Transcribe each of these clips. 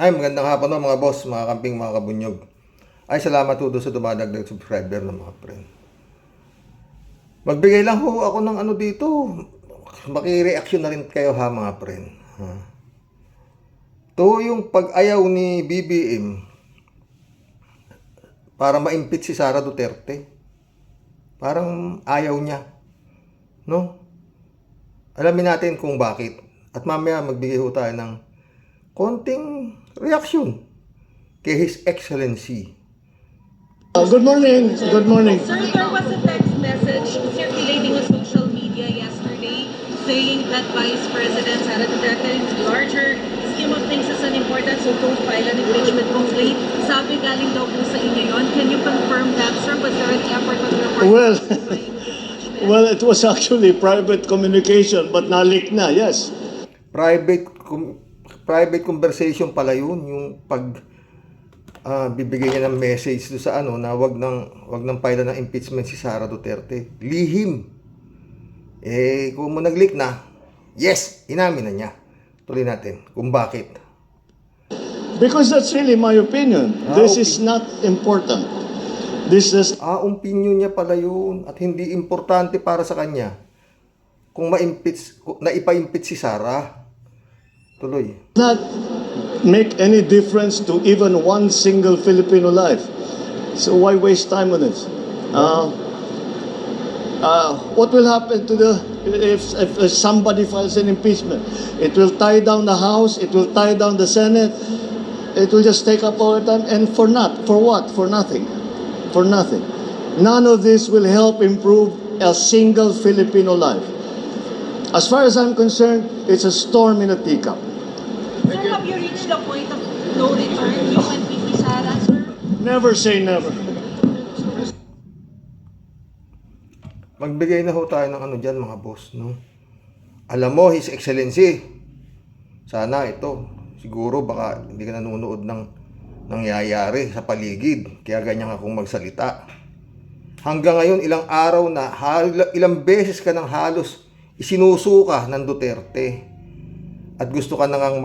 Ay, magandang hapon no, mga boss, mga kamping, mga kabunyog. Ay, salamat po doon sa dumadagdag subscriber ng mga friend. Magbigay lang ho ako ng ano dito. Maki-reaction na rin kayo ha, mga friend. Ha? To yung pag-ayaw ni BBM para ma-impeach si Sara Duterte. Parang ayaw niya. No? Alamin natin kung bakit. At mamaya magbigay ho tayo ng konting reaction kay His Excellency. Good morning. Good morning. Sir, there was a text message circulating on social media yesterday saying that Vice President Sara Duterte's larger scheme of things is unimportant, so don't file an impeachment complaint. Sabi galing daw po sa inyo yun. Can you confirm that, sir? Was there an effort on your part? Well, well, it was actually private communication, but na-leak na, yes. Private conversation pala yun, yung pag bibigyan niya ng message do sa ano na wag nang file ng impeachment si Sara Duterte. Lihim. Kung mo nag-leak na, yes, inamin na niya. Tuloy natin kung bakit. Because that's really my opinion. This okay. is not important. This is Opinion niya pala yun at hindi importante para sa kanya kung ipa-impeach si Sara. Tuloy. not make any difference to even one single Filipino life. So why waste time on this? What will happen to if somebody files an impeachment? It will tie down the House. It will tie down the Senate. It will just take up all the time, and for what? For nothing. For nothing. None of this will help improve a single Filipino life. As far as I'm concerned, it's a storm in a teacup. Sir, have you reached the point of no return? You and VP Sara, sir? Never say never. Magbigay na ho tayo ng ano dyan, mga boss, no? Alam mo, His Excellency, sana ito, siguro baka hindi ka nanonood ng nangyayari sa paligid, kaya ganyan akong magsalita. Hanggang ngayon, ilang araw na, ilang beses ka nang halos isinusuka ng Duterte. At gusto ka nang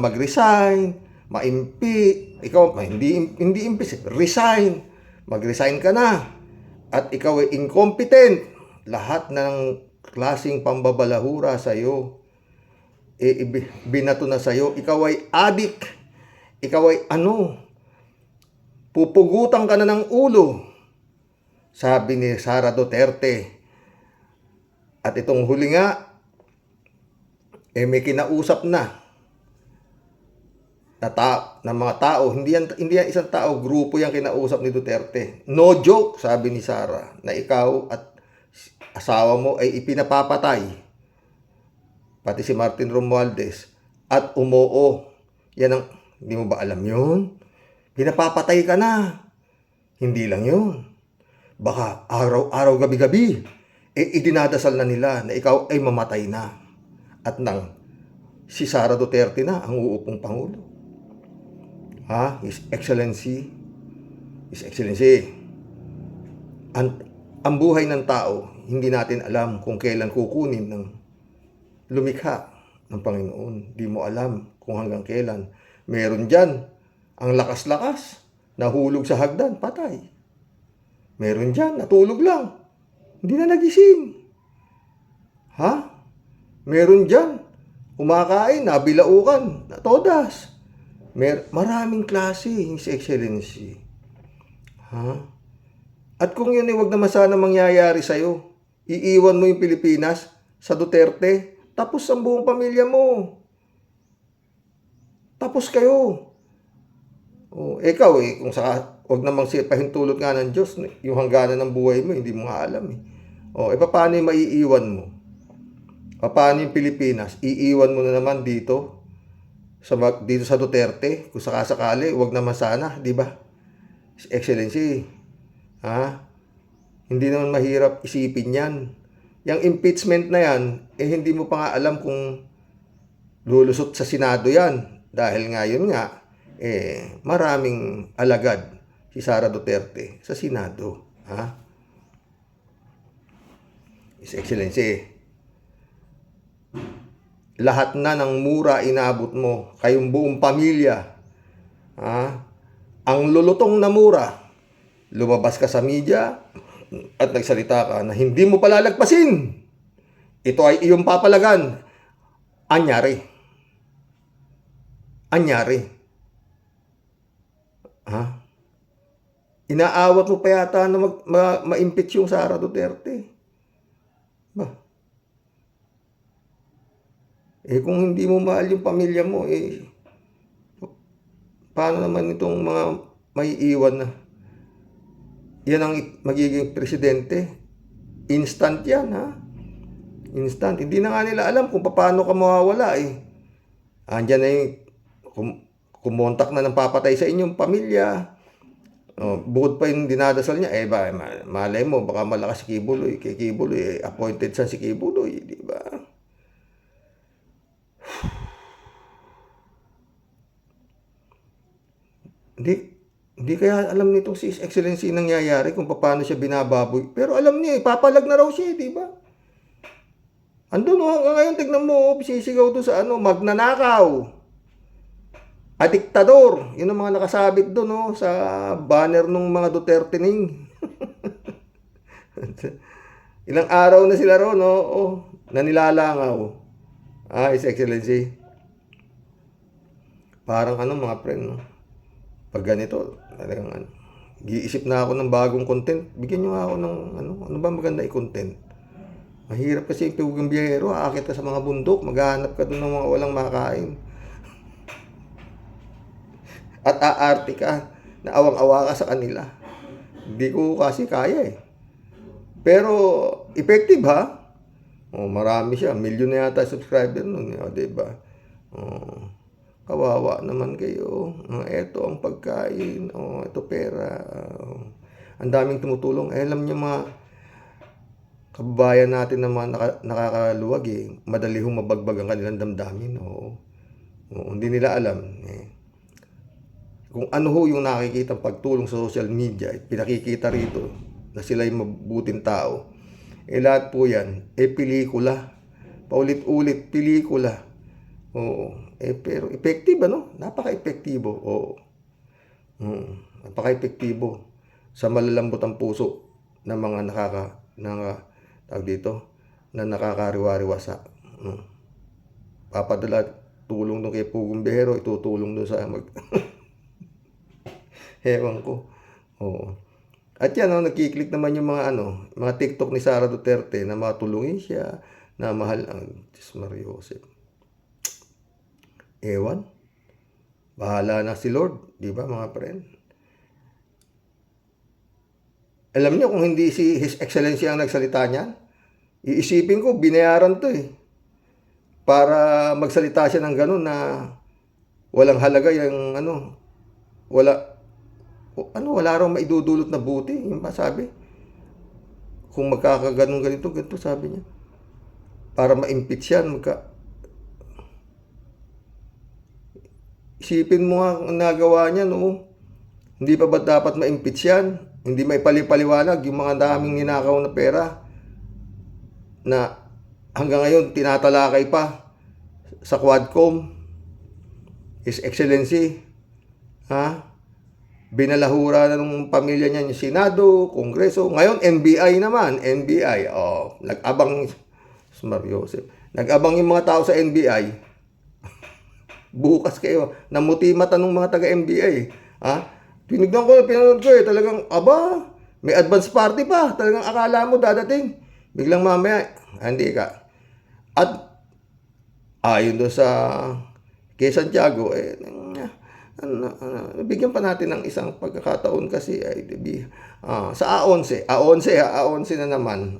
mag-resign, ma-impeach, ikaw, hindi impeach, resign, mag-resign ka na. At ikaw ay incompetent. Lahat ng klaseng pambabalahura sa'yo, binato na sa'yo. Ikaw ay addict. Ikaw ay pupugutan ka na ng ulo. Sabi ni Sara Duterte. At itong huli nga, may kinausap na mga tao, hindi yan isang tao, grupo yung kinausap ni Duterte. No joke, sabi ni Sara, na ikaw at asawa mo ay ipinapapatay. Pati si Martin Romualdez at Umoo. Yan ang, hindi mo ba alam yun? Pinapapatay ka na. Hindi lang yun. Baka araw-araw, gabi-gabi, idinadasal na nila na ikaw ay mamatay na. At si Sara Duterte na ang uupong Pangulo. His Excellency, ang buhay ng tao, hindi natin alam kung kailan kukunin ng lumikha ng Panginoon. Di mo alam kung hanggang kailan. Meron dyan, ang lakas-lakas, nahulog sa hagdan, patay. Meron dyan, natulog lang, hindi na nagising. Meron dyan, kumakain, nabilaukan, natodas. Maraming klase, His Excellency. At kung yun wag naman sana mangyayari sa'yo, iiwan mo yung Pilipinas sa Duterte, tapos ang buong pamilya mo. Tapos kayo. Ikaw kung wag namang pahintulot nga ng Diyos, yung hangganan ng buhay mo, hindi mo nga alam paano yung maiiwan mo? Paano yung Pilipinas? Iiwan mo na naman dito sa Duterte, kung sakasakali, wag naman sana, di ba? Excellency, hindi naman mahirap isipin yan. Yung impeachment na yan, hindi mo pa nga alam kung lulusot sa Senado yan. Dahil ngayon nga, maraming alagad si Sara Duterte sa Senado. His Excellency, lahat na ng mura inabot mo, kayong buong pamilya. Ang lulutong na mura, lumabas ka sa media at nagsalita ka na hindi mo palalagpasin. Ito ay iyong papalagan. Anyari. Inaawat mo pa yata na ma-impeach yung Sara Duterte. Kung hindi mo mahal yung pamilya mo, paano naman itong mga maiiwan na yan ang magiging presidente? Instant yan, Instant. Hindi na nga nila alam kung paano ka mawawala, Andyan na yung kumontak na ng papatay sa inyong pamilya. Bukod pa yung dinadasal niya, malay mo, baka malakas si Kibuloy. Kay Kibuloy, appointed sa si Kibuloy, di ba? Hindi kaya alam nitong si His Excellency nangyayari kung paano siya binababoy. Pero alam niya, papalag na raw siya, di ba? Andun, ngayon tignan mo, sisigaw doon sa magnanakaw. Diktador. Yun ang mga nakasabit doon, sa banner ng mga Duterte ning. Ilang araw na sila ron, na nilalangaw. His Excellency. Parang mga friend, pag ganito, talagang giisip na ako ng bagong content. Bigyan nyo ako ng ano ba maganda i-content. Mahirap kasi yung Pugong Biyahero, aakit ka sa mga bundok, maghahanap ka doon ng mga walang makain. At aarte ka, na awang-awa ka sa kanila. Hindi ko kasi kaya Pero, effective marami siya. Milyon na yata subscriber nun. Diba? Kawawa naman kayo. Ito ang pagkain. Ito pera. Ang daming tumutulong. Alam niyo mga kababayan natin na mga nakakaluwag madali hong mabagbag ang kanilang damdamin. Hindi nila alam. Kung ano yung nakikita pagtulong sa social media, pinakikita rito na sila yung mabuting tao. Lahat po yan, pelikula. Paulit-ulit, pelikula. Pero effective, Napaka-epektibo. Napaka-epektibo sa malalambot ang puso ng mga na nakakariwa-riwasa. Papadala tulong doon kay Pugong Biyahero, itutulong doon sa Ewan ko. At yan, nagkiklik naman yung mga TikTok ni Sara Duterte na matulungin siya, na mahal ang Diyos Mariosep. Ewan. Bahala na si Lord, di ba mga friend? Alam niyo kung hindi si His Excellency ang nagsalita niyan, iisipin ko, binayaran to para magsalita siya ng ganun na walang halaga yung wala raw maidudulot na buti. Yung ba sabi? Kung magkakaganon ganito, sabi niya. Para ma-impeach yan, isipin mo nga ang nagawa niya, Hindi pa ba dapat ma-impeach yan? Hindi may paliwaliwanag yung mga daming ninakaw na pera na hanggang ngayon tinatalakay pa sa Quadcom. His Excellency, binalahura na ng pamilya niya yung Senado, Kongreso. Ngayon, NBI naman. NBI. Nag-abang, nag-abang yung mga tao sa NBI. Bukas kayo. Namuti mata ng mga taga-NBI. Pinanood ko talagang, may advance party pa. Talagang akala mo dadating. Biglang mamaya, hindi ka. At, ayon doon sa kay Santiago, bigyan pa natin ng isang pagkakataon kasi sa A11 na naman.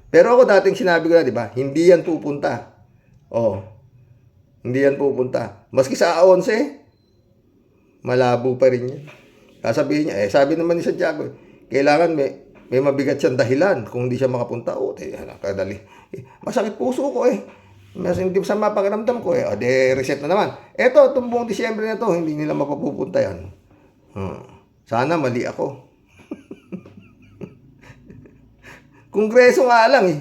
Pero ako dating sinabi ko na, di ba, hindi yan pupunta. Hindi yan pupunta. Maski sa A11, malabo pa rin yan. Sasabihin niya, sabi naman ni Santiago, kailangan may mabigat siyang dahilan kung hindi siya makapunta. Kadali. Masakit puso ko Mas hindi sa mapakiramdam ko reset na naman. Eto, itong buong Disyembre na to, hindi nila mapapupunta yan. Sana mali ako. Kongreso nga lang eh.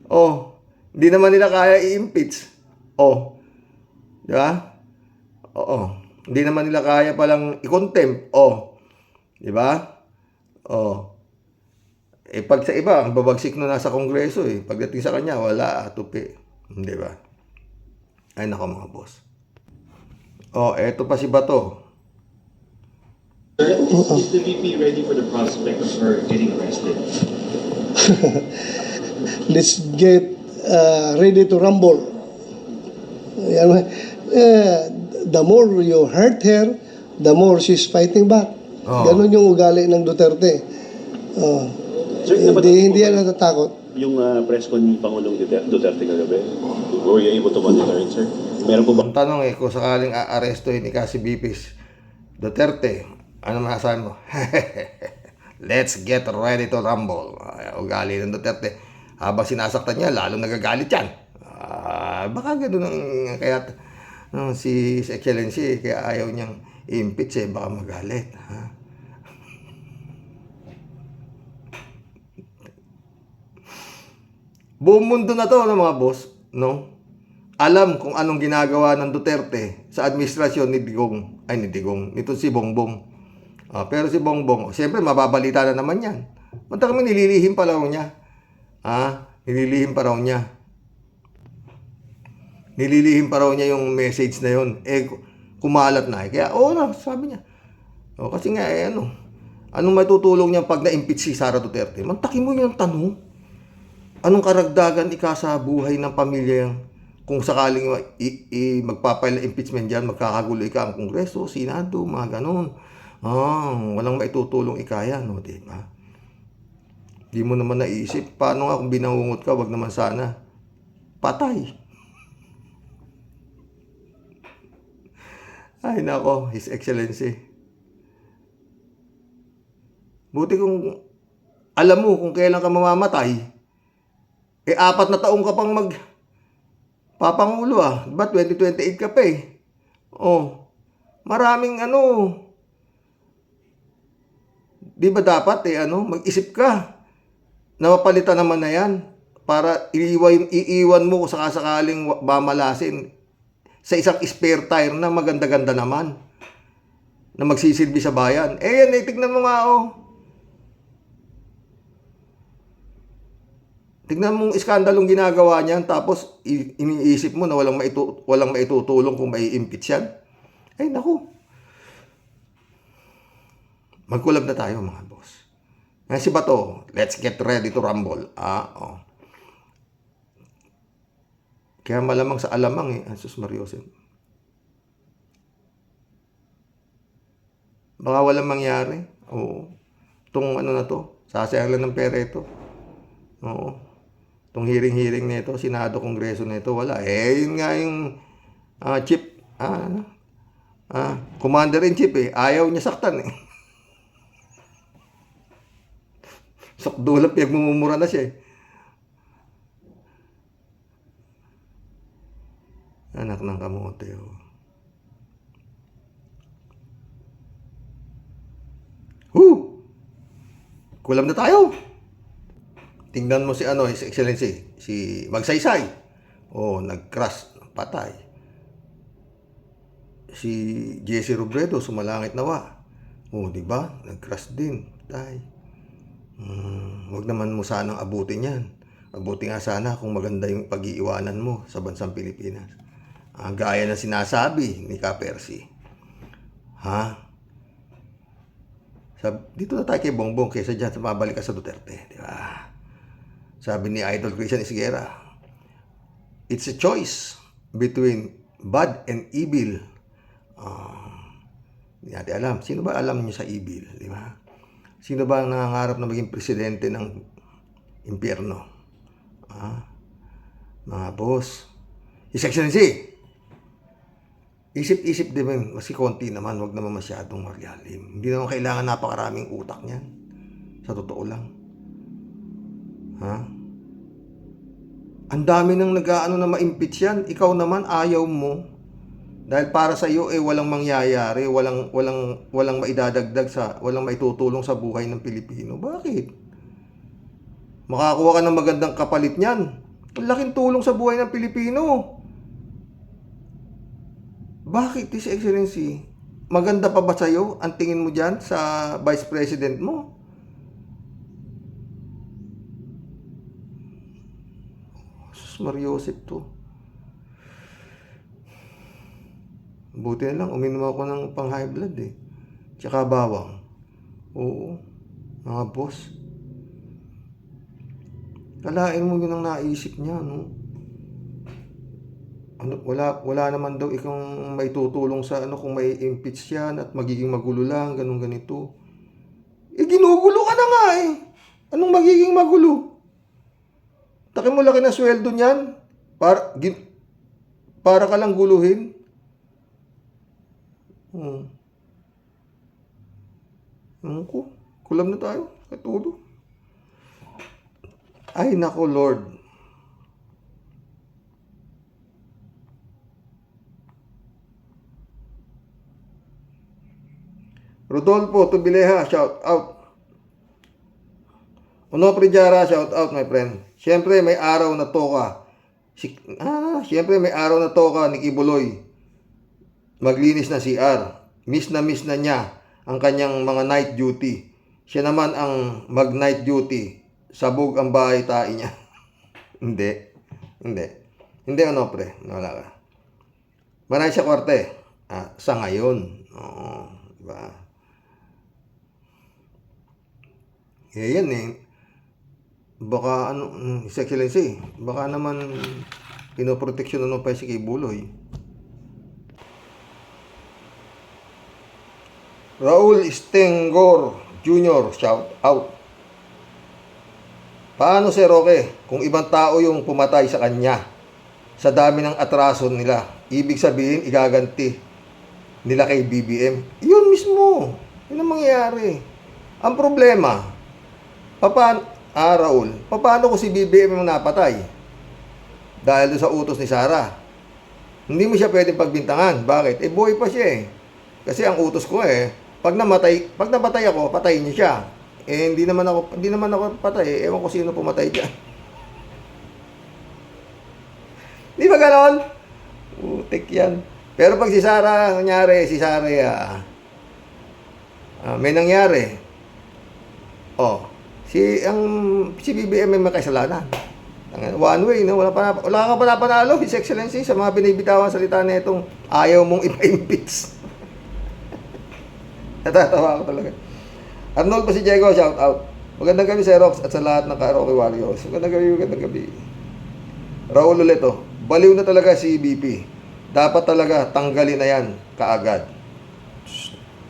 Oh, hindi naman nila kaya i-impeach. Oh, di ba? Oo. Hindi naman nila kaya palang i-contempt. Oh, di ba? Oh. Eh pag sa iba, ang babagsik na nasa Kongreso eh. Pagdating sa kanya, wala, tupi. Di ba? Ay nako mga boss. Oh, eto pa si Bato. Is the VP ready for the prospect of her getting arrested? Let's get ready to rumble. Yan, the more you hurt her, the more she's fighting back. Oh. Ganon yung ugali ng Duterte. Sir, Hindi yan natatakot. Yung press con ni Pangulong Duterte kagabi, were you able to monitor it, sir? Meron po ba? Ang tanong eh, kung sakaling aarestuhin ni Cassie Bipis Duterte, ano masasabi mo? Let's get ready to rumble. Ugali ng Duterte. Habang sinasaktan niya, lalo nagagalit yan. Baka gano'n ang kaya si His Excellency, kaya ayaw niyang i-impeach eh, baka magalit. Ha? Buong mundo na to, mga boss, no? Alam kung anong ginagawa ng Duterte sa administrasyon nito si Bongbong. Pero si Bongbong, siyempre mababalita na naman yan. Manta kami nililihim pa raw niya. Nililihim pa raw niya. Nililihim pa raw niya yung message na yun. Eh, kumalat na. Kaya, sabi niya. Kasi nga, anong matutulong niya pag na-impeach si Sara Duterte? Mantakin mo yung tanong. Anong karagdagan sa buhay ng pamilya yan? Kung sakaling magpapail na impeachment dyan, magkakagulo ka ang Kongreso, Senado, mga ganon. Walang maitutulong yan, no, diba? Di mo naman naisip, paano nga kung binangungot ka, wag naman sana. Patay. Ay nako, His Excellency. Buti kung alam mo kung kailan ka mamamatay, 4 na taong ka pang papangulo Diba 2028 ka pa eh. Maraming di ba dapat mag-isip ka na mapalitan naman na yan para iiwan mo kung sakasakaling mamalasin sa isang spare tire na maganda-ganda naman na magsisilbi sa bayan. Yan, tignan mo nga Tignan mong iskandalong ginagawa niyan tapos iniisip mo na walang maitutulong kung mai-impeach yan. Ay naku. Magkulab na tayo mga boss. Si Bato, let's get ready to rumble. Kaya malamang sa alamang Asus Mariosep. Baka walang mangyari. Itong na to, sasayang lang ng pera ito. Itong hearing na ito, Senado, Kongreso na ito, wala. Yun nga yung chief, commander-in-chief ayaw niya saktan Sakdulap, pinagmumura na siya Anak ng kamote, Kulam na tayo. Tingnan mo si His Excellency, si Magsaysay. Nag-crash, patay. Si Jesse Robredo, sumalangit nawa. Di ba? Nag-crash din, patay. Wag naman mo sanang abutin yan. Abuti nga sana kung maganda yung pag-iiwanan mo sa bansang Pilipinas. Gaya na sinasabi ni Ka-Percy. Dito na tayo kay Bongbong kaysa dyan mabalik ka sa Duterte. Di ba? Sabi ni Idol Christian Isguera, it's a choice between bad and evil. Hindi natin alam. Sino ba alam niyo sa evil? Di ba? Sino ba ang nangangarap na maging presidente ng impyerno? Mga boss. His Excellency, isip-isip din, maski konti naman, wag naman masyadong maryalim. Hindi naman kailangan napakaraming utak niyan. Sa totoo lang. Ang dami nang nag-aano na ma-impeach yan. Ikaw naman ayaw mo. Dahil para sa iyo walang mangyayari, walang maidadagdag walang maitutulong sa buhay ng Pilipino. Bakit? Makakuha ka ng magandang kapalit niyan. Ang laking tulong sa buhay ng Pilipino. Bakit, His Excellency? Maganda pa ba sa'yo ang tingin mo dyan sa Vice President mo? Sus Mariosep to. Buti na lang, uminom ako ng pang high blood eh. Tsaka bawang. Oo, mga boss. Kalain mo yun ang naisip niya, no? Ano, wala naman daw ikang may tutulong sa ano kung may impeach yan at magiging magulo lang, ganun ganito. Eh, ginugulo ka na nga eh. Anong magiging magulo? Taki mo laki na sweldo niyan para ka lang guluhin. Kulam na tayo. Katulo. Ay, nako Lord. Rodolfo Tubileha, shout out. Uno Prijara, shout out my friend. Siyempre may araw na toka. Siyempre may araw na toka ni Kibuloy. Maglinis na CR. Miss na niya ang kanyang mga night duty. Siya naman ang mag-night duty. Sabog ang bahay tae niya. Hindi ano pre. Wala ka. Maray siya kwarte. Sa ngayon. Oo. Diba? Yan eh. Baka ano, His Excellency, baka naman pinoproteksyon ano pa si Kibuloy. Raul Stengor Jr., shout out. Paano si Roque kung ibang tao yung pumatay sa kanya? Sa dami ng atraso nila, ibig sabihin igaganti nila kay BBM. Yun mismo. Yun ang mangyayari. Ang problema, Raul, paano ko si BBM ang napatay? Dahil doon sa utos ni Sara. Hindi mo siya pwedeng pagbintangan. Bakit? Buhay pa siya eh. Kasi ang utos ko pag namatay ako, patayin niyo siya. Hindi naman ako patay. Ewan ko sino pumatay diyan. Di ba ganon? Utik yan. Pero pag si Sara, may nangyari. Si BBM may makasalanan. One way, no? Wala ka pa napanalo, His Excellency, sa mga binibitawan salita na itong ayaw mong ipa-impeach. Natatawa ako talaga. Arnold pa si Diego, shout out. Magandang gabi sa Rox at sa lahat ng Karaoke Warriors. Magandang gabi. Raul ulit baliw na talaga si BP. Dapat talaga tanggalin na yan kaagad.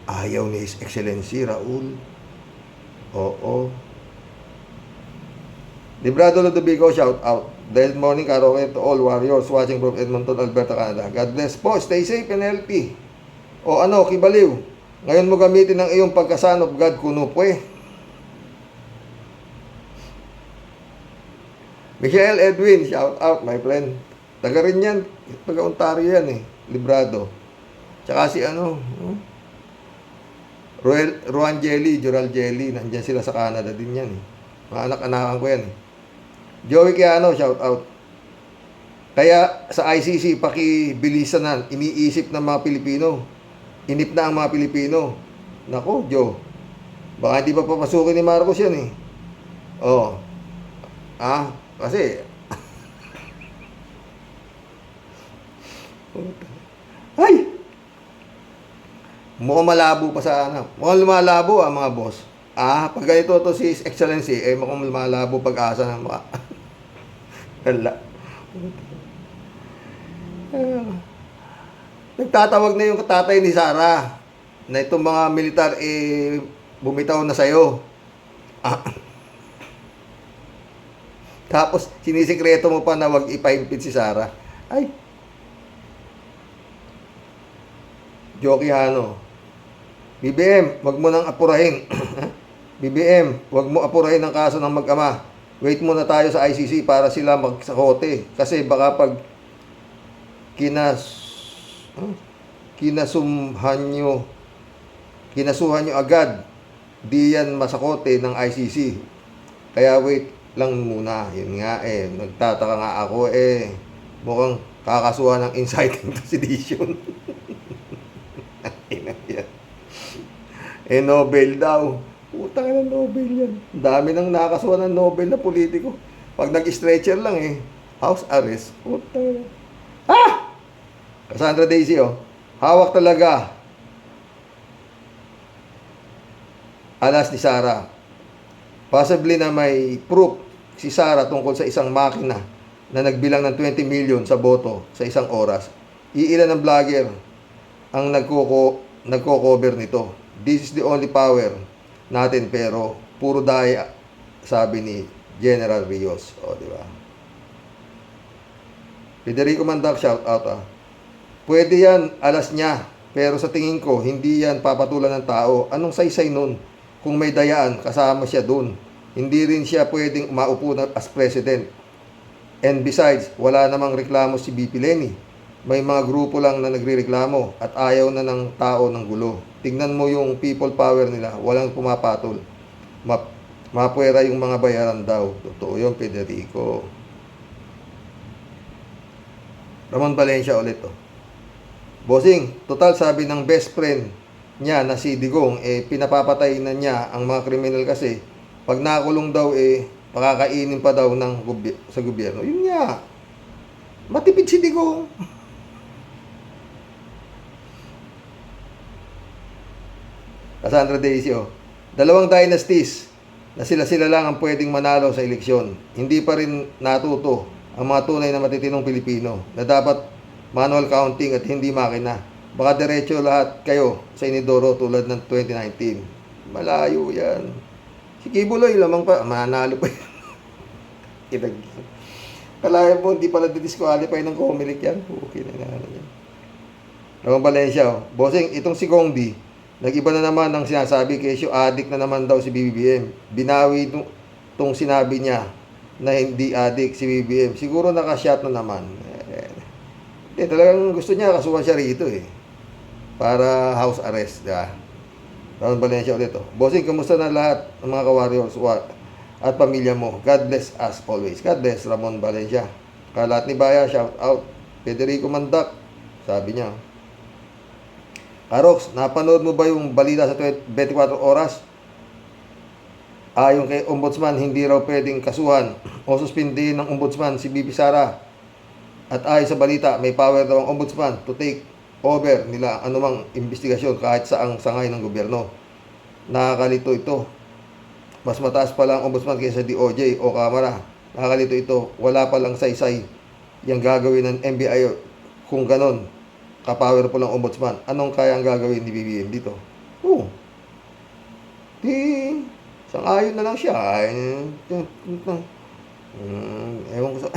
Ayaw ni His Excellency, Raul. Oo. Librado Ludovico, shout out. Good morning, Karaoke to all warriors watching from Edmonton, Alberta, Canada. God bless po. Stay safe and healthy. Kibaliw. Ngayon mo gamitin ang iyong pagka-son of God, kunupwe. Michael Edwin, shout out, my friend. Taga rin yan. Taga Ontario yan Librado. Tsaka si Ruan Jelly, Joral Jelly. Nandyan sila sa Canada din yan Mga anak-anakan ko yan Joey Kiano, shout out. Kaya sa ICC, pakibilisan na. Iniisip ng mga Pilipino. Inip na ang mga Pilipino. Nako, Joe. Baka hindi pa papasukin ni Marcos yan kasi ay! Mukhang malabo pa sa Mukhang lumalabo mga boss. Pag ganito to si His Excellency, mukhang lumalabo pag-asa ng mga Hala. Nagtatawag na yung tatay ni Sara na itong mga militar bumitaw na sa'yo. Tapos sinisikreto mo pa na wag ipa-impeach si Sara. Ay. Jokihano. BBM, wag mo nang apurahin. BBM, wag mo apurahin ang kaso ng mag-ama. Wait muna tayo sa ICC para sila magsakote. Kasi baka pag kinasuhan nyo agad, di yan masakote ng ICC. Kaya wait lang muna. Yun nga eh, nagtataka nga ako eh, mukhang kakasuhan ng inciting to sedition. Eh, Nobel daw. Putang ina, Nobel yan. Ang dami nang nakasuhan ng Nobel na politiko. Pag nag-stretcher lang eh, house arrest. Putang ina. Ah! Cassandra Daisy, oh. Hawak talaga. Alas ni Sara. Possibly na may proof si Sara tungkol sa isang makina na nagbilang ng 20 million sa boto sa isang oras. Iilan ng vlogger ang nagko-cover nito. This is the only power natin pero puro daya, sabi ni General Rios. O, di ba? Federico Mandak, shout out ah. Pwede yan, alas niya. Pero sa tingin ko, hindi yan papatulan ng tao. Anong saysay nun? Kung may dayaan, kasama siya dun. Hindi rin siya pwedeng maupo na as president. And besides, wala namang reklamo si BP Lenny. May mga grupo lang na nagrereklamo at ayaw na ng tao ng gulo. Tingnan mo yung people power nila, walang pumapatol. Mapwera yung mga bayaran daw. Totoo yun, Federico. Ramon Valencia ulit oh. Bossing, total sabi ng best friend niya na si Digong, eh pinapapatay na niya ang mga kriminal kasi pag nakulong daw eh pakakainin pa daw sa gobyerno. Yun nga. Matipid si Digong. Cassandra Daisy, oh. 2 dynasties na sila-sila lang ang pwedeng manalo sa eleksyon. Hindi pa rin natuto ang mga tunay na matitinong Pilipino na dapat manual counting at hindi makina. Baka diretso lahat kayo sa inidoro tulad ng 2019. Malayo yan. Si Kibuloy lamang pa, manalo pa yan. Kalayan mo, hindi pala didisqualify ng Comelec yan. Okay na yan. Ramon Valencia, oh. Bossing, itong si Gongdi, nag-iba na naman ang sinasabi kesyo addict na naman daw si BBM. Binawi itong sinabi niya na hindi addict si BBM. Siguro nakashot na naman. Talagang gusto niya kasuhan siya rito eh. Para house arrest, diba? Ramon Valencia ulit oh. Bossing, kamusta na lahat ng mga ka-warriors at pamilya mo? God bless us always. God bless, Ramon Valencia. Kalat ni Baya, shout out. Federico Mandak, sabi niya. Karox, napanood mo ba yung balita sa 24 oras? Ayon kay Ombudsman, hindi raw pwedeng kasuhan o suspindihin ng Ombudsman si BP Sara. At ayon sa balita, may power daw ang Ombudsman to take over nila anumang investigasyon kahit saang sangay ng gobyerno. Nakakalito ito. Mas mataas pa lang ang Ombudsman kaysa DOJ o Kamara. Nakakalito ito. Wala pa lang saysay yung gagawin ng NBI kung ganon. Ka-powerful ang Ombudsman. Anong kaya ang gagawin ni BBM dito? Sang-ayon na lang siya. Ewan ko sa...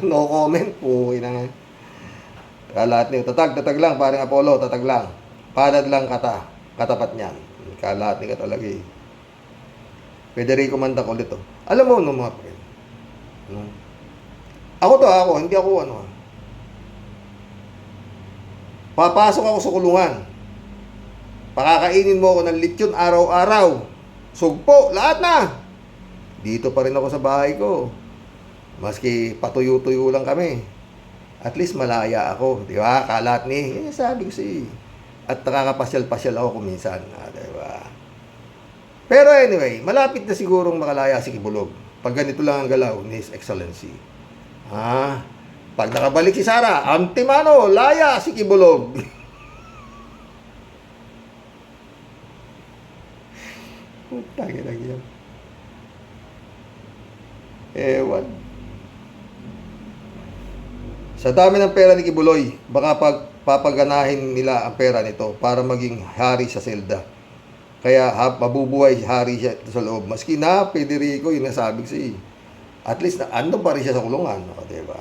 no comment po. Kalat niyo. Tatag lang. Parang Apollo, tatag lang. Palad lang katapat niyan. Kalat niyo ka talaga eh. Federico Mandak ulit to. Alam mo no mga friend. Ako. Hindi ako papasok ako sa kulungan. Pakakainin mo ako ng lechon araw-araw. Sugpo, lahat na. Dito pa rin ako sa bahay ko. Maski patuyo-tuyo lang kami. At least malaya ako. Di ba? Kalat ni. Sabi ko at nakakapasyal-pasyal ako kuminsan. Di ba? Pero anyway, malapit na sigurong makalaya si Kibulog. Pag ganito lang ang galaw ni His Excellency. Pag nakabalik si Sara, antimano, laya si Kibulog. Putang ina yan. Ewan. Sa dami ng pera ni Kibuloy, baka papaganahin nila ang pera nito para maging hari sa selda. Kaya mabubuhay hari siya sa loob. Maski na Federico yung nasabi ko at least andun pa rin siya sa kulungan. Diba?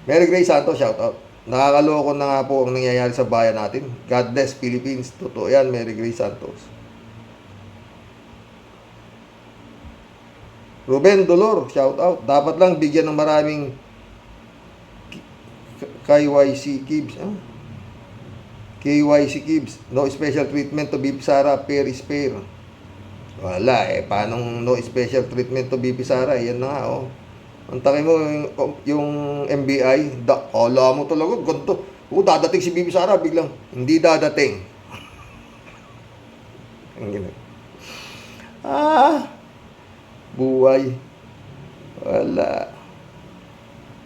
Mary Grace Santos, shout out. Nakakaloko na nga po ang nangyayari sa bayan natin. God bless Philippines. Totoo yan, Mary Grace Santos. Ruben Dolor, shout out. Dapat lang bigyan ng maraming KYC Gibbs. KYC Gibbs. No special treatment to BP Sara. Fair is fair. Wala eh. Paanong no special treatment to BP Sara? Yan na nga, oh. Ang taki mo, yung MBI, ala mo talaga, ganito. Dadating si BP Sara, biglang, hindi dadating. Ang gina. Buhay. Wala.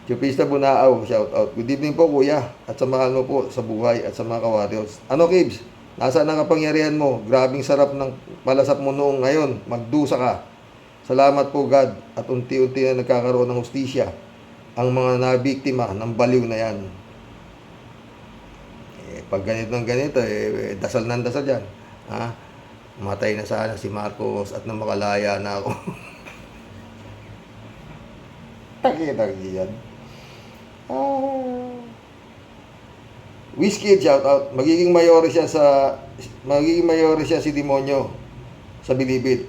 Chupista Bunaaw, shout out. Good evening po, kuya. At samahan mo po sa buhay at sa mga kawarriors. Ano, Kibs? Nasaan ang kapangyarihan mo? Grabing sarap ng malasap mo noong ngayon. Magdusa ka. Salamat po, God. At unti-unti na nagkakaroon ng hustisya ang mga nabiktima ng baliw na yan. Pag ganito ng ganito, dasal ng dasal dyan. Ha? Matay na sana si Marcos at na makalaya na ako. Taki-taki yan. Whiskey, shout out. Magiging mayores siya si Demonyo sa Bilibid.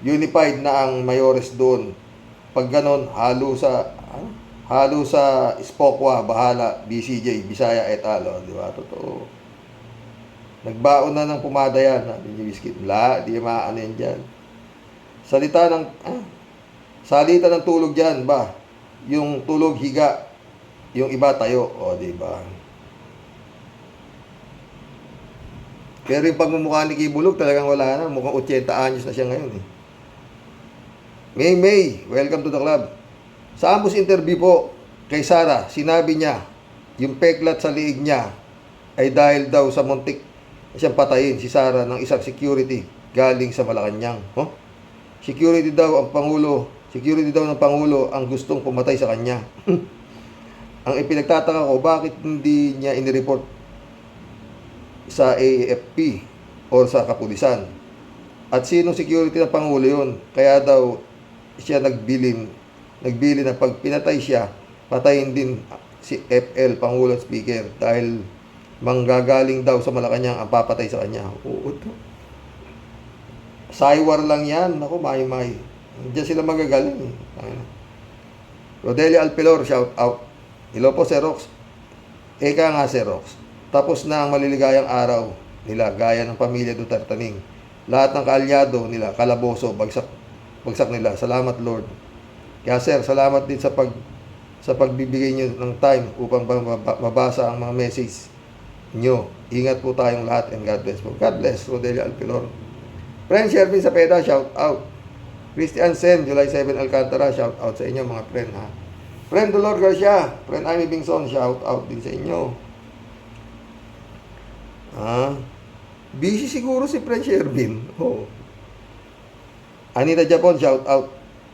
Unified na ang mayores doon. Pag ganon, halo sa Spokwa, Bahala, BCJ, Bisaya et al. Di ba? Totoo. Nagbaon na ng pumada yan. Hindi biscuit. Di maano yan dyan. Salita ng tulog dyan ba? Yung tulog higa. Yung iba tayo. O, di ba? Pero yung pagmumukha ni Kibulog, talagang wala na. Mukhang 80 anyos na siya ngayon eh. May, welcome to the club. Sa ambos interview po kay Sara, sinabi niya, yung peklat sa liig niya ay dahil daw sa muntik siyang patayin si Sara ng isang security galing sa Malacanang. Security daw ng Pangulo ang gustong pumatay sa kanya. Ang ipinagtataka ko, bakit hindi niya inireport sa AFP or sa kapulisan? At sinong security ng Pangulo yun? Kaya daw siya nagbilin na pag pinatay siya, patayin din si FL, Pangulo at Speaker, dahil manggagaling daw sa Malacanang ang papatay sa kanya. Oo to. Saywar lang yan. Naku, may. Diyan sila magagaling. Rodelia Alpilor, shout out. Hello po, Serox. Eka nga, Serox. Tapos na ang maliligayang araw nila, gaya ng pamilya Dutertaning. Lahat ng kaalyado nila, kalaboso, bagsak nila. Salamat, Lord. Kaya, sir, salamat din sa pagbibigay niyo ng time upang mabasa ang mga message niyo. Ingat po tayong lahat and God bless po. God bless, Rodelia Alpilor. Friend Shervin Sapeda, shout out. Christian Sen, July 7 Alcantara, shout out sa inyo mga friend, ha. Friend Dolor Garcia, friend Amy Bingson, shout out din sa inyo. Busy siguro si friend Shervin. Anita Japon, shout out.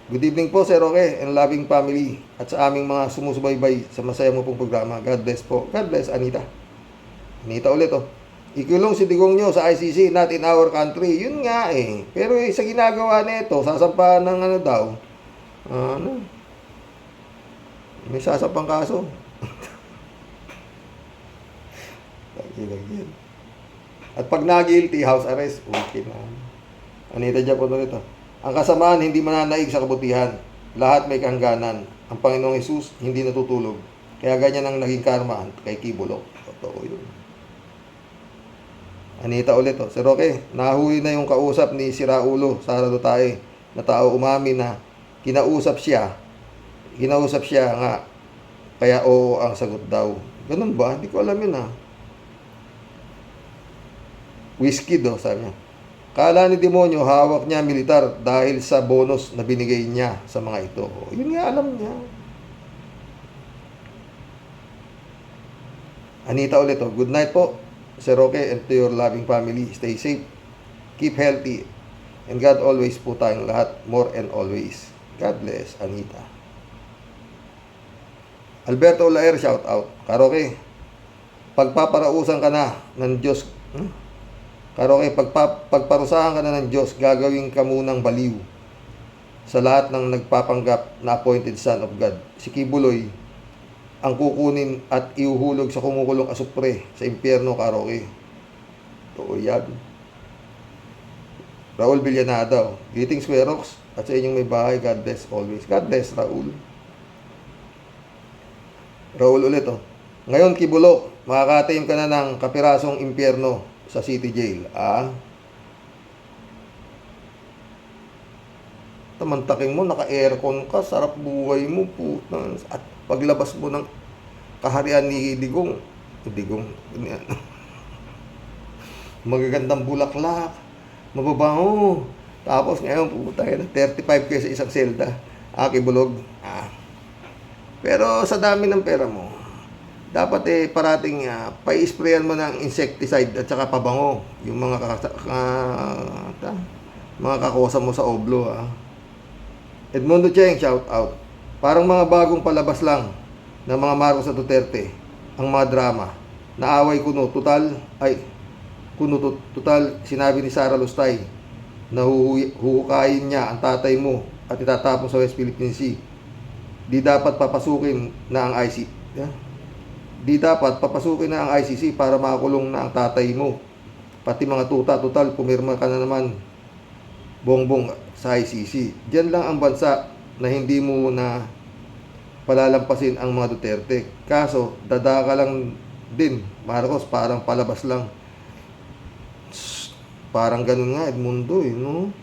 Good evening po, Sir Roque and loving family at sa aming mga sumusubaybay sa masaya mo pong programa. God bless po. God bless, Anita. Anita ulit, Ikulong si Digong nyo sa ICC, not in our country. Yun nga eh. Pero sa ginagawa nito, sasampahan ng may sasampang kaso. At pag na-guilty, house arrest, okay na. Anita Japon ulit, Ang kasamaan hindi mananaig sa kabutihan. Lahat may kahangganan. Ang Panginoong Jesus hindi natutulog. Kaya ganyan ang naging karma kay Kibulok. Totoo yun. Anita ulit, Sir Roque, nahuli na yung kausap ni Siraulo, Sara Dutay, na tao umamin na kinausap siya nga, kaya oo ang sagot daw. Ganun ba? Hindi ko alam yun, Whiskey daw, sabi niya. Kala ni Demonyo, hawak niya militar dahil sa bonus na binigay niya sa mga ito. Yun nga, alam niya. Anita ulit, good night po, Sir Roque, and to your loving family. Stay safe, keep healthy, and God always po tayong lahat, more and always. God bless, Anita. Alberto Olaer, shout out. Karoke, pagpaparausan ka na ng Diyos, Karoke, pagparusahan ka na ng Diyos, gagawin ka munang baliw sa lahat ng nagpapanggap na appointed son of God. Si Kibuloy ang kukunin at iuhulog sa kumukulong asupre sa impyerno, Karoke. Totoo yan. Raul Villanada, greetings, Querox, at sa inyong may bahay. God bless always. God bless, Raul. Raul ulit, Ngayon, Kibulok, makakataim ka na ng kapirasong impyerno sa City Jail. Tamantakin mo, naka-aircon ka, sarap buhay mo, puta. At paglabas mo ng kaharian ni Digong, magagandang bulaklak, mababango. Tapos ngayon, puta, 35 kayo sa isang selda. Bulog. Pero sa dami ng pera mo, dapat parating pa-sprayan mo ng insecticide at saka pabango yung mga mga kakosa mo sa oblo. Edmundo Cheng, shout out. Parang mga bagong palabas lang ng mga Marcos at Duterte ang mga drama. Naaway kuno total sinabi ni Sara Lustay na huhukayin niya ang tatay mo at itatapon sa West Philippine Sea. Di dapat papasukin na ang ICC para makakulong na ang tatay mo. Pati mga tuta, total pumirma ka na naman bongbong sa ICC. Diyan lang ang bansa na hindi mo na palalampasin ang mga Duterte. Kaso, dadaka lang din, Marcos, parang palabas lang. Parang ganun nga, Edmundo, no?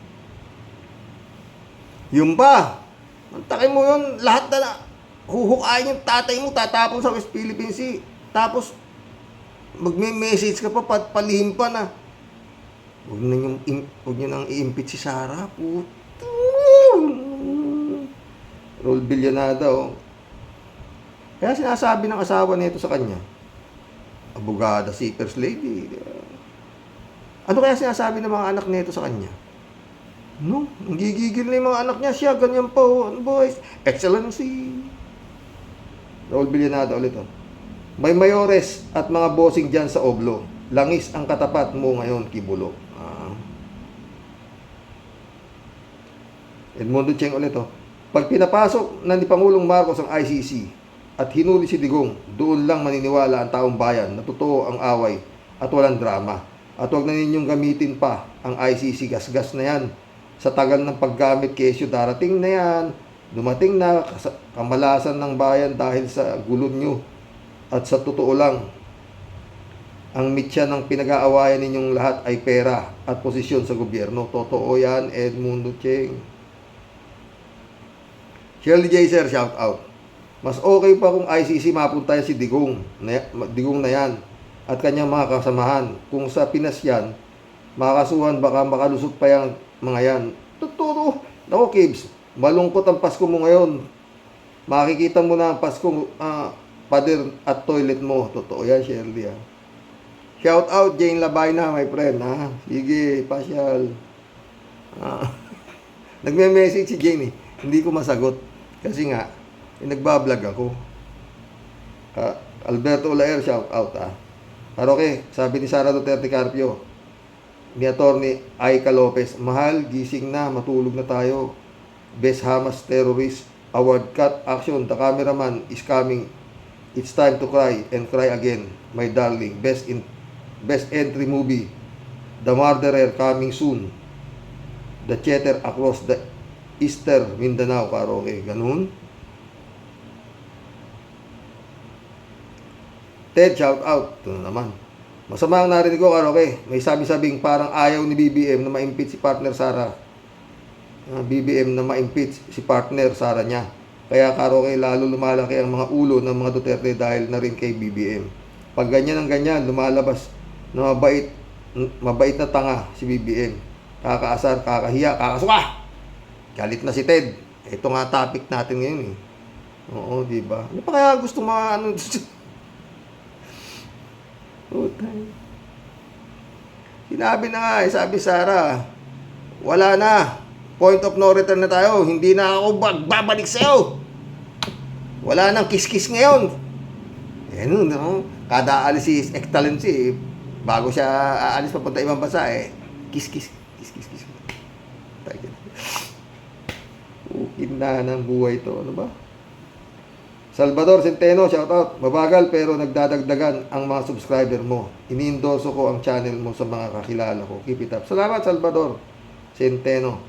Yung ba? Mantakin mo yun, lahat na huhukayin yung tatay mo, tatapon sa West Philippine Sea. Tapos, magme-message ka pa, palihim pa na. Huwag nyo nang i-impeach si Sara, puto. Roll Villanada, Kaya sinasabi ng asawa nito sa kanya, abogada, si First Lady. Ano kaya sinasabi ng mga anak nito sa kanya? No, nagigigil na yung mga anak niya. Siya, ganyan pa, Ano boys? Excellency. Raul Villanada ulit, May mayores at mga bossing dyan sa oblo. Langis ang katapat mo ngayon, Kibulo. Edmundo Cheng ulit, Pag pinapasok na ni Pangulong Marcos ang ICC at hinuli si Digong, doon lang maniniwala ang taong bayan na totoo ang away at walang drama. At huwag na ninyong gamitin pa ang ICC, gasgas na yan. Sa tagal ng paggamit kesyo, darating na yan. Dumating na kamalasan ng bayan dahil sa gulo nyo. At sa totoo lang, ang mitya ng pinag-aawayan ninyong lahat ay pera at posisyon sa gobyerno. Totoo yan, Edmundo Cheng. Shirley J. Sir, shout out. Mas okay pa kung ICC mapunta si Digong na yan at kanyang mga kasamahan. Kung sa Pinas yan, makakasuhan, baka makalusot pa yung mga yan. Totoo. Naku, Kibs, malungkot ang Pasko mo ngayon. Makikita mo na ang Pasko pader at toilet mo. Totoo yan, Shirley. Shout out, Jane Labayna, my friend. Sige, pasyal. Nagme-message si Jane. Hindi ko masagot. Kasi nga, nagbablog ako. Alberto Olaer, shout out. Pero sabi ni Sara Duterte Carpio, ni Atty. Aika Lopez, mahal, gising na, matulog na tayo. Best Hamas Terrorist Award Cut Action. The cameraman is coming. It's time to cry and cry again, my darling. Best entry movie. The Murderer coming soon. The Theater across the Eastern Mindanao, karaoke. Ganun. Ted, shout out. Ito na naman. Masama ang narinig ko, karaoke. May sabi-sabing parang ayaw ni BBM na ma-impeach si partner Sara. BBM na ma-impeach si partner Sara niya. Kaya karaoke, lalo lumalaki ang mga ulo ng mga Duterte dahil na rin kay BBM. Pag ganyan ang ganyan, lumalabas na mabait na tanga si BBM. Kakaasar, kakahiya, kakasuka! Galit na si Ted. Ito nga topic natin ngayon Oo, di ba? Ano pa kaya gusto Sinabi na nga, sabi Sara, wala na. Point of no return na tayo. Hindi na ako babalik sa'yo. Wala nang kiss-kiss ngayon. Kada alis si Excellency, bago siya aalis papunta ibang bansa, kiss-kiss. Ukina ng buhay to. Ano ba? Salvador Centeno, shout out. Mabagal pero nagdadagdagan ang mga subscriber mo. Iniendorso ko ang channel mo sa mga kakilala ko. Keep it up. Salamat, Salvador Centeno.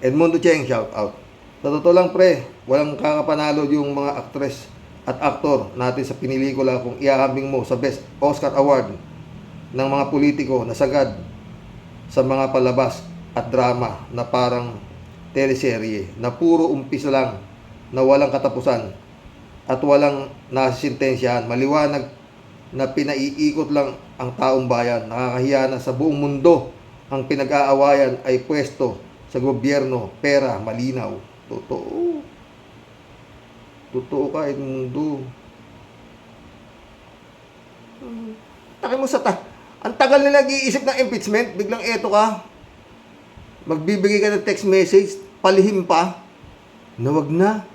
Edmundo Cheng, shout out. Sa totoo lang, pre, walang kakapanalo yung mga aktres at aktor natin sa pinilikula kung iahambing mo sa Best Oscar Award ng mga politiko na sagad sa mga palabas at drama na parang teleserye na puro umpisa lang na walang katapusan at walang nasisintensyahan. Maliwanag na pinaiikot lang ang taong bayan. Nakakahiya na sa buong mundo ang pinag-aawayan ay pwesto sa gobyerno, pera, malinaw. Totoo. Totoo kahit mundo. Taki mo ang tagal na nag-iisip ng impeachment, biglang eto ka. Magbibigay ka ng text message, palihim pa. Na wag na.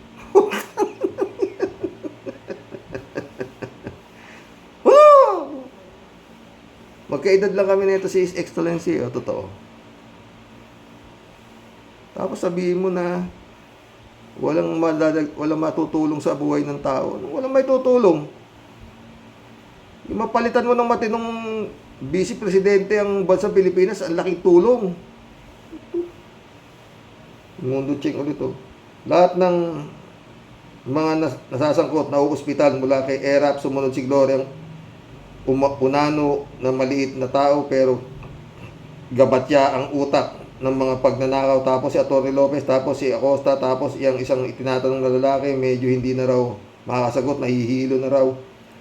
Magkaedad lang kami nito si His Excellency, totoo. Tapos sabihin mo na walang matutulong sa buhay ng tao. Walang may tutulong. Yung mapalitan mo ng matinong vice presidente ang bansang Pilipinas, ang laking tulong. Mundo check ulit to. Lahat ng mga nasasangkot na ospital mula kay Erap, sumunod si Gloria, unano na maliit na tao pero gabatya ang utak ng mga pagnanakaw, tapos si Atty. Lopez, tapos si Acosta, tapos yung isang itinatanong na lalaki medyo hindi na raw makakasagot, nahihilo na raw.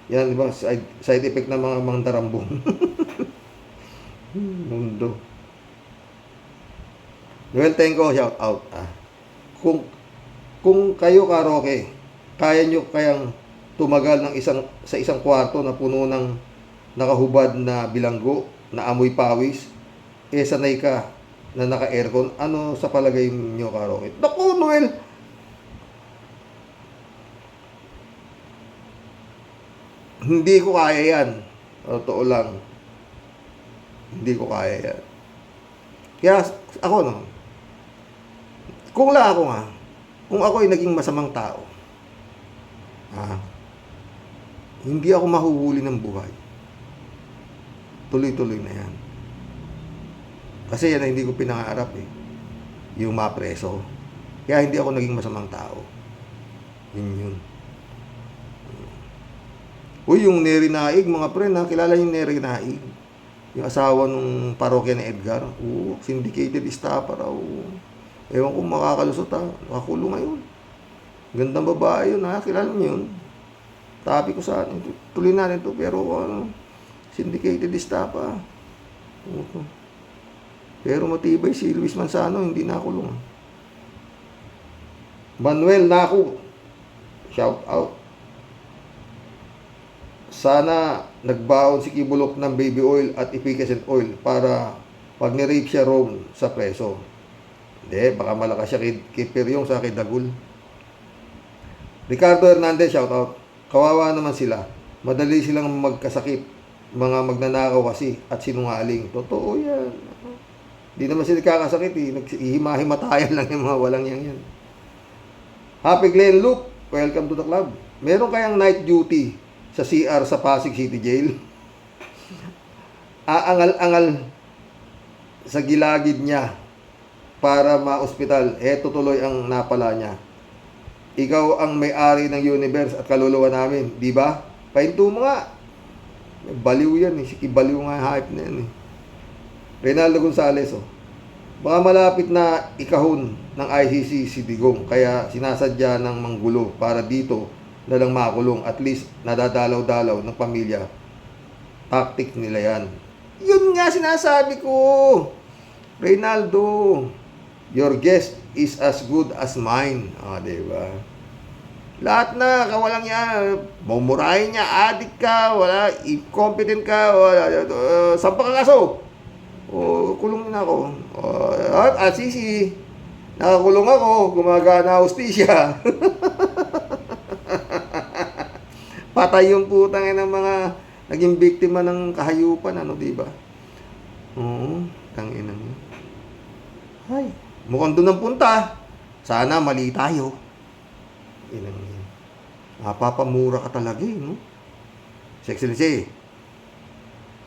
Yan, di ba? Side effect ng mga mangdarambong. Mundo. Noel Tenko, shout out. Kung kayo, Karoke, kaya nyo kayang tumagal ng sa isang kwarto na puno ng nakahubad na bilanggo, na amoy pawis, sanay ka na naka-aircon, ano sa palagay nyo, Karoke? Naku, Noel! Hindi ko kaya yan. Totoo lang. Hindi ko kaya yan. Kaya ako, no? Kung ako ay naging masamang tao, hindi ako mahuhuli ng buhay. Tuloy-tuloy na yan. Kasi yan ay hindi ko pinangarap yung mapreso. Kaya hindi ako naging masamang tao. Yun. Uy, yung Neri Naig, mga pre, kilala yung Neri Naig? Yung asawa nung parokya ni Edgar. Syndicated staffer raw. Ewan kung makakalusot nakakulong ngayon. Gandang babae yun kilala niyo yun. Tabi ko sa tuloy natin to, pero syndicated staffer. Pero matibay si Luis Manzano, hindi nakulong. Manuel Naku, shout out. Sana nagbaon si Kibulok ng baby oil at efficacent oil para pag ni-rape siya raw sa preso. Hindi, baka malakas siya kay Peryong sa kay Dagul. Ricardo Hernandez, shout out. Kawawa naman sila. Madali silang magkasakit. Mga magnanakaw kasi at sinungaling. Totoo yan. Hindi naman sila kakasakit Naghihimahimatayan lang yung mga walang yan. Happy Glenn Luke, welcome to the club. Meron kayang night duty sa CR sa Pasig City Jail? Aangal-angal sa gilagid niya para ma-ospital. Tuloy ang napala niya. Ikaw ang may-ari ng universe at kaluluwa namin, di ba? Pahinto mo nga. Baliw yan Si Kibaliw nga hype na yan Reynaldo Gonzales, baka malapit na ikahon ng ICC si Digong, kaya sinasadya ng manggulo para dito na lang makulong, at least nadadalaw-dalaw ng pamilya. Tactic nila yan. Yun nga sinasabi ko, Reynaldo. Your guess is as good as mine. Diba? Lahat na, kawalang yan. Mumurahin niya, adik ka, wala, incompetent ka, wala, sampa ka kaso. Kulong na ako. Sisi, nakakulong ako, gumagana hostisya. Patay yung putang ng mga naging biktima ng kahayupan, diba? Tangina mo. Ay, mukhang doon ang punta. Sana mali tayo. Mapapamura ka talaga, no? Excellency,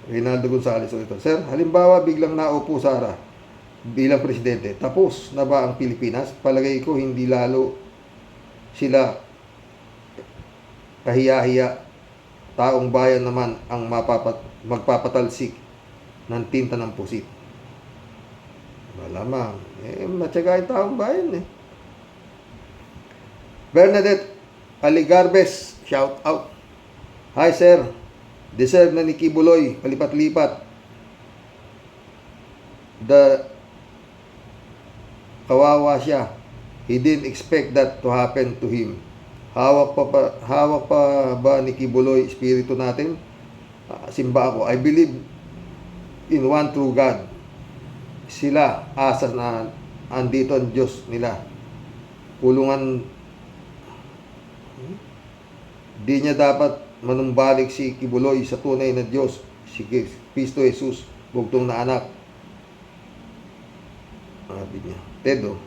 Reynaldo Gonzales ito. Sir, halimbawa biglang naupo Sara bilang presidente, tapos na ba ang Pilipinas? Palagay ko hindi lalo sila kahiya-hiya. Taong bayan naman ang magpapatalsik ng tinta ng pusit. Malamang. Matyaga yung taong bayan eh. Bernadette Aligarbes, shout out. Hi sir, deserve na ni Kibuloy, palipat-lipat. Kawawa siya. He didn't expect that to happen to him. Hawak pa ba ni Kibuloy espiritu natin? Simba ako. I believe in one true God. Sila, asas na andito ang Diyos nila. Kulungan, di niya dapat manumbalik si Kibuloy sa tunay na Diyos, si Kristo Jesus, bugtong na anak. Sabi niya, Tedo.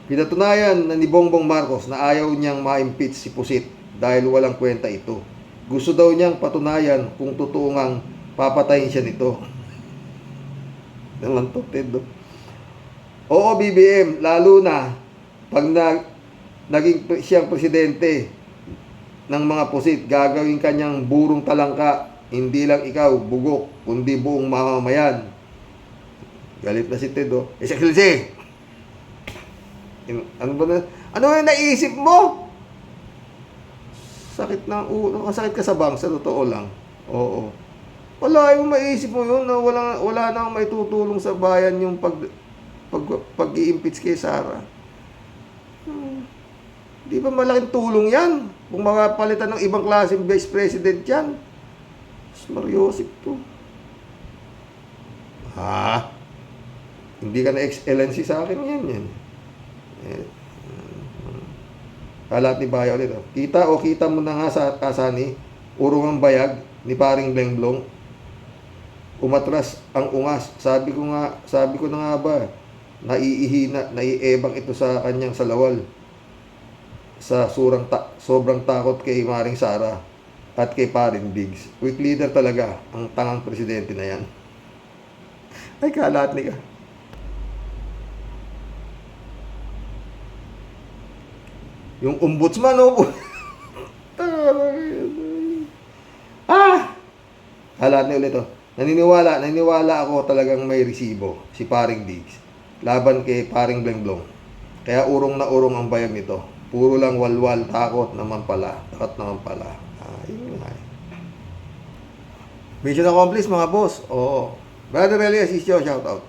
Pinatunayan na ni Bongbong Marcos na ayaw niyang ma-impeach si Pusit dahil walang kwenta ito. Gusto daw niyang patunayan kung totoo ngang papatayin siya nito. Naman to, Tedo. Oo, BBM, lalo na pag naging siyang presidente ng mga Pusit, gagawin kanyang burong talangka, hindi lang ikaw, bugok, kundi buong mamamayan. Galit na si Tedo. Excellency! Ano ba na? Ano yung naisip mo? Sakit ng ulo. Sakit ka sa bang, sa totoo lang. Oo. Wala yung maisip mo yun na wala na may tutulong sa bayan yung pag-i-impeach kay Sara. Di ba malaking tulong yan? Kung makapalitan ng ibang klaseng vice president yan. Mariosip to. Ha? Hindi ka na excellency sa akin yan. Kalat ni Bayo ulit. Kita mo na nga sa kasani, urong ang bayag ni paring Blenglong. Umatras ang ungas. Sabi ko na nga ba, naiebang ito sa kanyang salawal. Sa sobrang takot kay Maring Sara at kay paring Diggs. Weak leader talaga ang tangang presidente na yan. Ay, kalat ni ka. Yung ombudsman, oh. Halat niya ulit, oh. Naniniwala ako talagang may resibo si paring Diggs laban kay paring Blenglong. Kaya urong na urong ang bayan nito. Puro lang walwal, takot naman pala. Yun nga. Mission accomplished, mga boss. Oo. Brother Elias Isyo, shout out.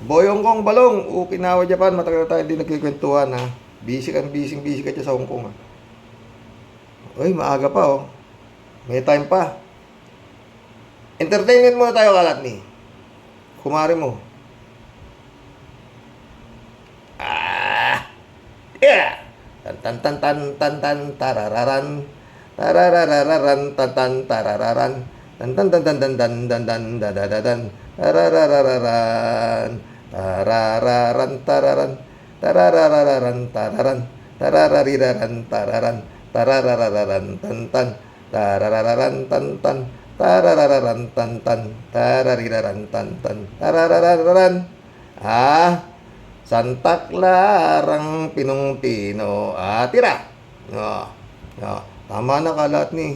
Boyong Kong Balong, Okinawa, Japan. Matagal na tayo hindi nagkikwentuhan, ha. Busy ka dyan sa Hong Kong, ha. Uy, maaga pa, oh. May time pa. Entertainment muna tayo, kalat ni. Kumari mo. Yeah! Tan tarararan. Tararararan tan tarararan. Tan dadadadan. Tararararan. Tarararan tararan. Tararararan tararan. Tararariraran tararan. Tararararan tan. Tararararan tan. Tararararan tan. Tarariraran tan. Tararararan. Santa Clarang Pinong-Pino. Tira. Tama na kalat ni.